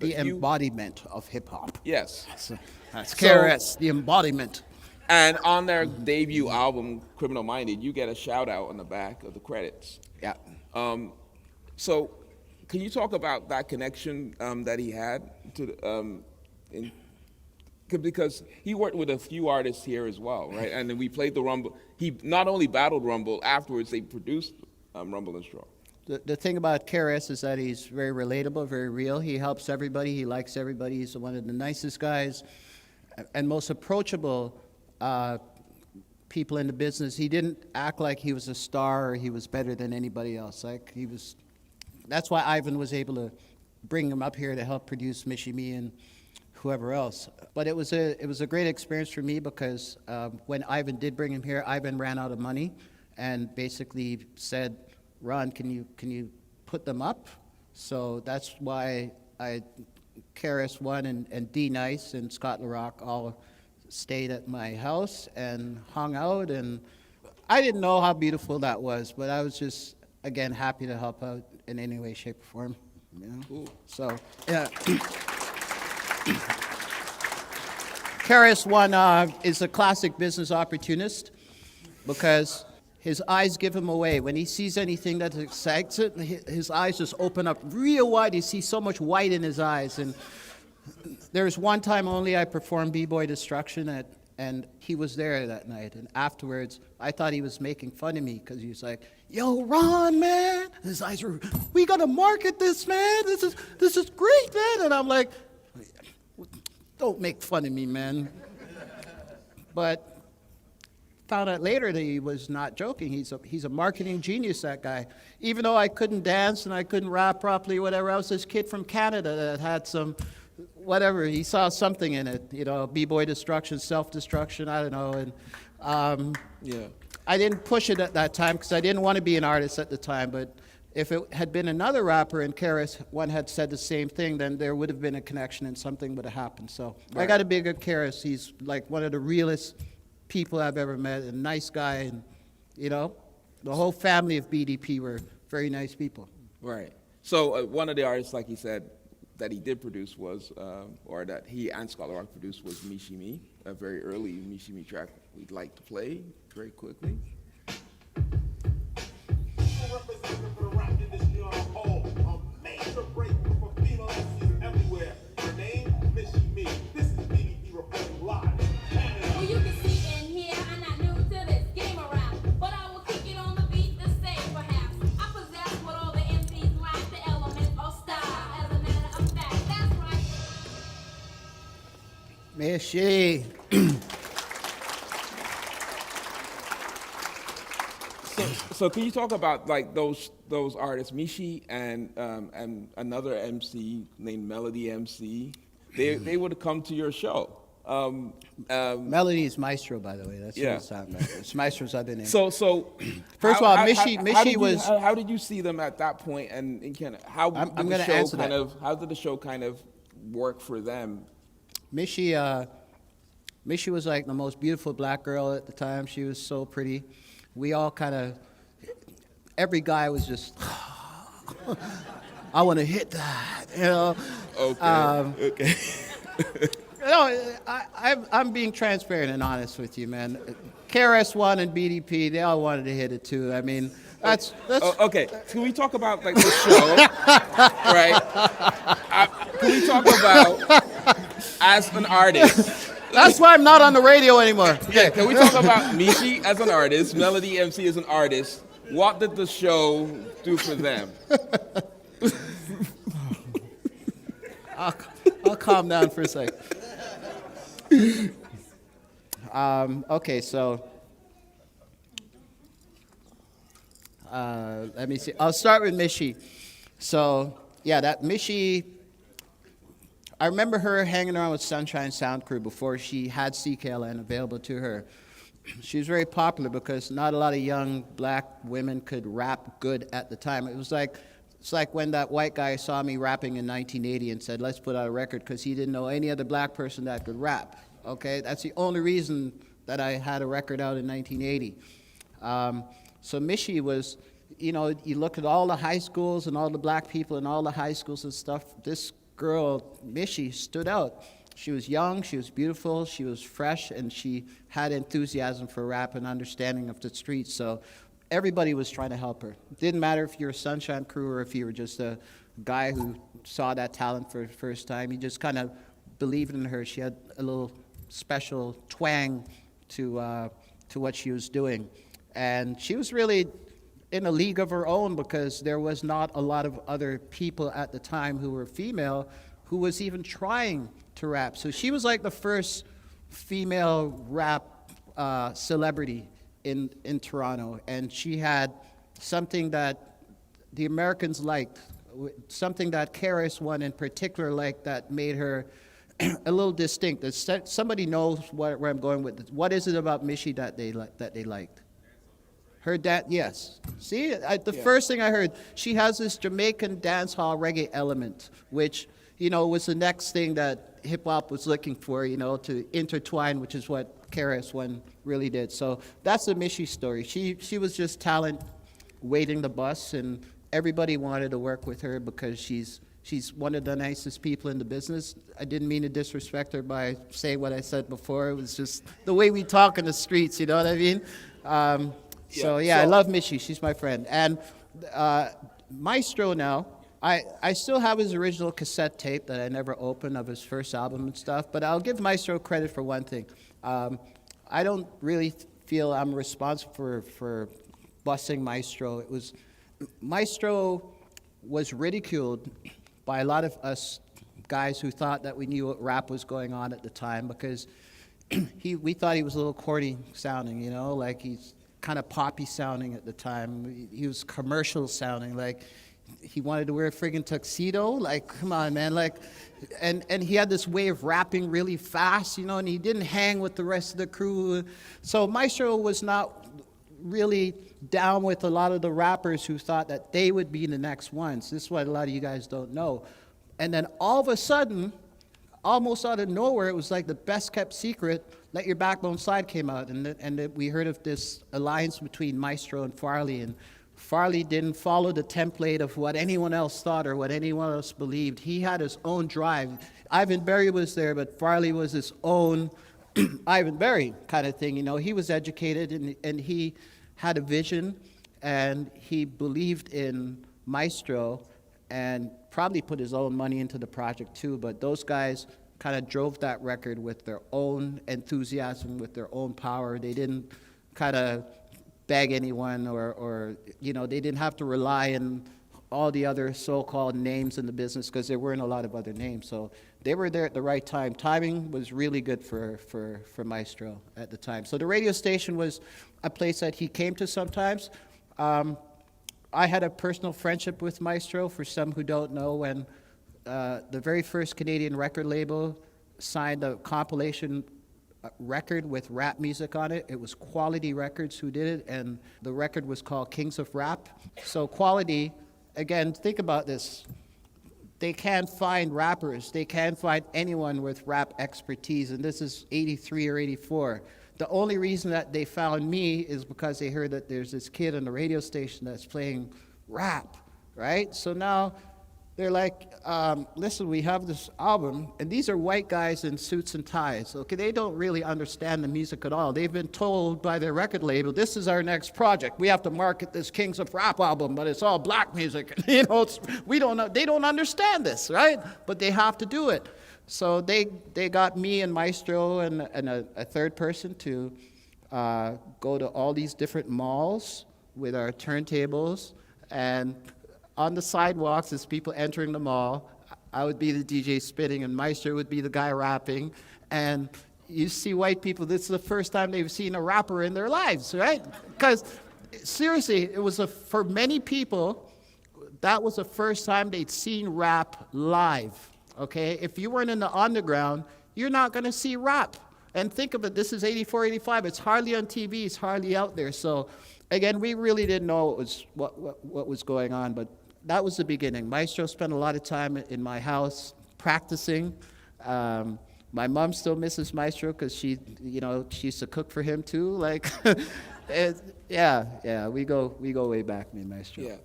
The embodiment of hip-hop. Yes. That's KRS, the embodiment. And on their debut album, Criminal Minded, you get a shout out on the back of the credits. Yeah. So, can you talk about that connection that he had to because he worked with a few artists here as well, right? And then we played the Rumble. He not only battled Rumble, afterwards they produced Rumble and Straw. The thing about KRS is that he's very relatable, very real. He helps everybody. He likes everybody. He's one of the nicest guys and most approachable people in the business. He didn't act like he was a star or he was better than anybody else. Like he was. That's why Ivan was able to bring him up here to help produce Michie Me and whoever else. But it was a great experience for me because when Ivan did bring him here, Ivan ran out of money and basically said, Ron, can you put them up? So that's why KRS One and D Nice and Scott LaRock all stayed at my house and hung out, and I didn't know how beautiful that was, but I was just again happy to help out in any way, shape, or form. You know? Cool. So yeah. KRS One is a classic business opportunist because his eyes give him away. When he sees anything that excites it, his eyes just open up real wide. You see so much white in his eyes. And there's one time only I performed B-Boy Destruction, and he was there that night. And afterwards, I thought he was making fun of me because he was like, "Yo, Ron, man," his eyes were, "We gotta market this, man. This is great, man." And I'm like, "Don't make fun of me, man." But found out later that he was not joking. He's a marketing genius, that guy. Even though I couldn't dance and I couldn't rap properly, whatever else, this kid from Canada that had some, whatever, he saw something in it, you know, B-Boy Destruction, self-destruction, I don't know. And Yeah. I didn't push it at that time because I didn't want to be an artist at the time, but if it had been another rapper and KRS One had said the same thing, then there would have been a connection and something would have happened. So I got a big at KRS. He's like one of the realest people I've ever met, a nice guy, and you know, the whole family of BDP were very nice people. Right. So one of the artists, like he said, that he did produce was, or that he and Scott LaRock produced was Michie Me, a very early Michie Me track we'd like to play very quickly. Representative for the rap industry on a whole, a major breakthrough for female MCs everywhere. Her name, Michie Me. This is BDP reporting live. Well, you can see in here, I'm not new to this game around, but I will kick it on the beat the same perhaps. I possess what all the MCs lack, the element of style. As a matter of fact, that's right. Michie. So can you talk about like those artists, Michie and another MC named Melody MC? They would come to your show. Melody is Maestro, by the way. That's Yeah. what it sounds like. It's Maestro's other name. So First of all, Michie was. How did you see them at that point, and kind of how I'm did gonna the show answer kind that. of how did the show kind of work for them? Michie was like the most beautiful black girl at the time. She was so pretty. We all kind of, every guy was just, I want to hit that, you know. Okay. Okay. No, I'm being transparent and honest with you, man. KRS One and BDP, they all wanted to hit it too. I mean, that's. Okay. Can we talk about like the show, right? Can we talk about as an artist? That's why I'm not on the radio anymore. Yeah, can we talk about Michie as an artist, Melody MC as an artist? What did the show do for them? I'll calm down for a sec. Okay, so let me see. I'll start with Michie. So yeah, that Michie. I remember her hanging around with Sunshine Sound Crew before she had CKLN available to her. She was very popular because not a lot of young black women could rap good at the time. It's like when that white guy saw me rapping in 1980 and said, "Let's put out a record," because he didn't know any other black person that could rap. Okay, that's the only reason that I had a record out in 1980. So Michie was, you know, you look at all the high schools and all the black people in all the high schools and stuff. This girl, Mishi, stood out. She was young, she was beautiful, she was fresh, and she had enthusiasm for rap and understanding of the streets. So everybody was trying to help her. It didn't matter if you were a Sunshine Crew or if you were just a guy who saw that talent for the first time. You just kind of believed in her. She had a little special twang to what she was doing. And she was really in a league of her own because there was not a lot of other people at the time who were female who was even trying to rap. So she was like the first female rap celebrity in Toronto. And she had something that the Americans liked, something that KRS-One in particular liked that made her a little distinct. Somebody knows where I'm going with this. What is it about Mishi that they liked? Her dad, yes. See, the first thing I heard, she has this Jamaican dance hall reggae element, which, was the next thing that hip hop was looking for, to intertwine, which is what KRS-One really did. So that's the Mishi story. She was just talent waiting the bus, and everybody wanted to work with her because she's one of the nicest people in the business. I didn't mean to disrespect her by saying what I said before. It was just the way we talk in the streets, you know what I mean? So I love Mishi. She's my friend. And Maestro now, I still have his original cassette tape that I never opened of his first album and stuff, but I'll give Maestro credit for one thing. I don't really feel I'm responsible for busing Maestro. Maestro was ridiculed by a lot of us guys who thought that we knew what rap was going on at the time because we thought he was a little corny sounding, like he's kind of poppy sounding at the time. He was commercial sounding, like he wanted to wear a friggin' tuxedo. Like, come on, man. Like, and he had this way of rapping really fast, and he didn't hang with the rest of the crew. So Maestro was not really down with a lot of the rappers who thought that they would be the next ones. This is what a lot of you guys don't know. And then all of a sudden, almost out of nowhere, it was like the best kept secret, Let Your Backbone Slide came out, and we heard of this alliance between Maestro and Farley, and Farley didn't follow the template of what anyone else thought or what anyone else believed. He had his own drive. Ivan Berry was there, but Farley was his own Ivan Berry kind of thing. He was educated, and he had a vision, and he believed in Maestro, and probably put his own money into the project too, but those guys kind of drove that record with their own enthusiasm, with their own power. They didn't kind of beg anyone or they didn't have to rely on all the other so-called names in the business because there weren't a lot of other names. So they were there at the right time. Timing was really good for Maestro at the time. So the radio station was a place that he came to sometimes. I had a personal friendship with Maestro. For some who don't know, when the very first Canadian record label signed a compilation record with rap music on it. It was Quality Records who did it, and the record was called Kings of Rap. So Quality, again, think about this. They can't find rappers. They can't find anyone with rap expertise, and this is 83 or 84. The only reason that they found me is because they heard that there's this kid on the radio station that's playing rap, right? So now they're like, listen, we have this album, and these are white guys in suits and ties. Okay, they don't really understand the music at all. They've been told by their record label, this is our next project. We have to market this Kings of Rap album, but it's all black music. We don't know. They don't understand this, right? But they have to do it. So they got me and Maestro and a third person to go to all these different malls with our turntables, and on the sidewalks as people entering the mall, I would be the DJ spitting and Maestro would be the guy rapping. And you see white people, this is the first time they've seen a rapper in their lives, right? Because seriously, it was for many people, that was the first time they'd seen rap live, okay? If you weren't in the underground, you're not gonna see rap. And think of it, this is 84, 85, it's hardly on TV, it's hardly out there. So again, we really didn't know what was going on, but that was the beginning. Maestro spent a lot of time in my house practicing. My mom still misses Maestro because she used to cook for him too. Like, we go way back, me and Maestro. Yeah.